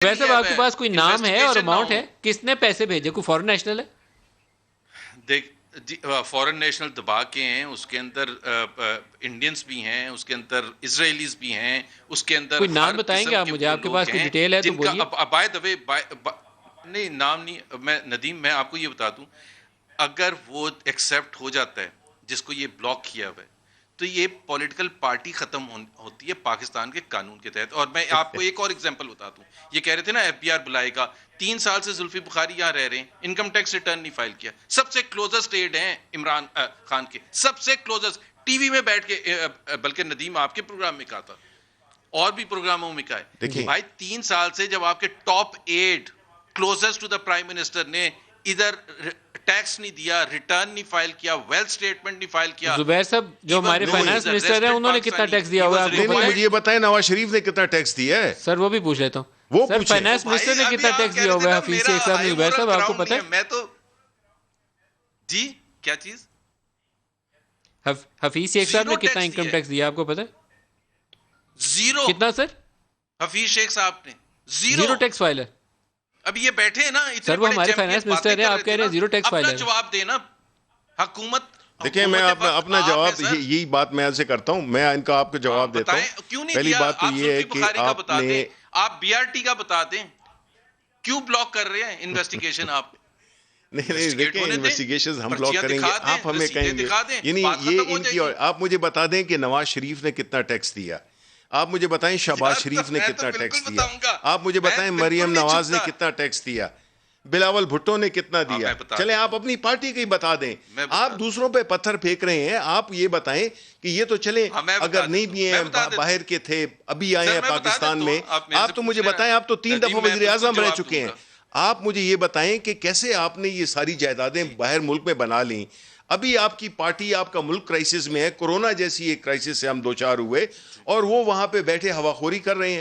वैसे लिया आपके है, पास कोई नाम है और इन्वेस्टिगेशन ना अमाउंट हो। है, किसने पैसे भेजे? कोई फॉरेन नेशनल है? देख फॉरेन नेशनल दबा के हैं, उसके अंदर इंडियंस भी हैं, उसके अंदर इजरायलीज भी हैं, उसके अंदर कोई नाम हर बताएंगे किस्म आप के मुझे? वो आपके लोग पास कोई हैं डिटेल है तो जिनका बोलिए। अब बाय द वे नहीं नाम नहीं, मैं नदीम मैं आपको ये बता दूं, अगर वो एक्सेप्ट हो जाता है जिसको ये ब्लॉक किया हुआ है, तो ये पॉलिटिकल पार्टी खत्म होती है पाकिस्तान के कानून के तहत। और मैं आपको एक और एग्जांपल बता दूं, ये कह रहे थे ना एफबीआर बुलाएगा, 3 साल से जुल्फी बुखारी यहाँ रह रहे हैं, इनकम टैक्स रिटर्न नहीं फाइल किया, सबसे क्लोजेस्ट एड हैं इमरान खान के, सबसे क्लोजेस्ट, टीवी में बैठ के बल्कि नदीम आपके प्रोग्राम में कहा था और भी प्रोग्रामों में कहा है, देखिए भाई 3 साल से जब आपके top aide closest to the prime minister ने इधर टैक्स नहीं दिया, रिटर्न नहीं फाइल किया, वेल्थ स्टेटमेंट नहीं फाइल किया, जुबैर साहब, जो हमारे no, फाइनेंस he's मिनिस्टर हैं, arrested उन्होंने कितना Pakistani, टैक्स दिया he हुआ है was आपको नहीं पता है? मुझे ये बताएं नवाज शरीफ ने कितना टैक्स दिया है? सर वो भी पूछ लेता हूँ। वो सर पूछे। फाइनेंस भाई, मिनिस्टर ने अभी कितना आप टैक्स कह दिया रहे थे हुआ है ना, हफीज मेरा शेख साहब ने? high जुबैर moral साहब आपको ground पता नहीं है? मैं तो जी क्या चीज हफीज शेख साहब ने जीरो कितना टैक्स इनकम दिया टैक्स दिया आपको पता है? जीरो कितना सर? हफीज शेख साहब ने जीरो टैक्स फाइल है। अभी ये बैठे हैं ना, इतने सर, वो बड़े हमारे चैंपियन फाइनेंस मिनिस्टर बातें हैं, कर आप कह थे रहे हैं ना, जीरो टैक्स फाइल अपना है। जवाब देना। हुकूमत देखिए मैं हुकूमत अपना वक्त आप जवाब है सर। यही बात मैं आपसे करता हूं, मैं इनका आपको जवाब देता बताएं हूं। क्यों नहीं पहली दिया? बात तो आप ये है जुल्फी कि बुखारी का बता आपने दें, आप बीआरटी का बता दें, क्यों ब्लॉक कर रहे हैं इन्वेस्टिगेशन आप? नहीं Investigate देखें होने दें, इन्वेस्टिगेशंस हम ब्लॉक पर्चियां करेंगे, दिखा दें, आप हमें रसीदें कहेंगे दिखा दें, यानी बात ये खत्म हो इनकी, जाएगी। आप मुझे बता दें कि नवाज शरीफ ने कितना टैक्स दिया, आप मुझे बताएं शहबाज यार, शरीफ ने मैं तो कितना बिल्कुल टैक्स दिया, बताऊंगा। आप मुझे मैं बताएं बिल्कुल मरियम नहीं नवाज ने छुपता। कितना टैक्स दिया, बिलावल भुट्टो ने कितना दिया। मैं बता चले देता आप अपनी पार्टी का ही बता दें, मैं बता आप दूसरों पे पत्थर फेंक रहे हैं, आप ये बताएं कि ये तो चले हाँ, मैं बता अगर नहीं देता भी हूं, हैं मैं बता देता बाहर के थे, अभी आए सर, हैं मैं बता पाकिस्तान देता में, हूं, आप मेरे आप से तो पूछ मुझे लेना। बताएं, आप तो 3 नदीम, दफा मैं वजीर बिल्कुल आजम रह जवाब चुके हैं, दूंगा। आप मुझे ये बताएं कि कैसे आपने ये सारी जायदादें बाहर मुल्क में बना ली? अभी आपकी पार्टी, आपका मुल्क क्राइसिस में है, कोरोना जैसी एक क्राइसिस से हम दो चार हुए और वो वहां पे बैठे हवाखोरी कर रहे हैं।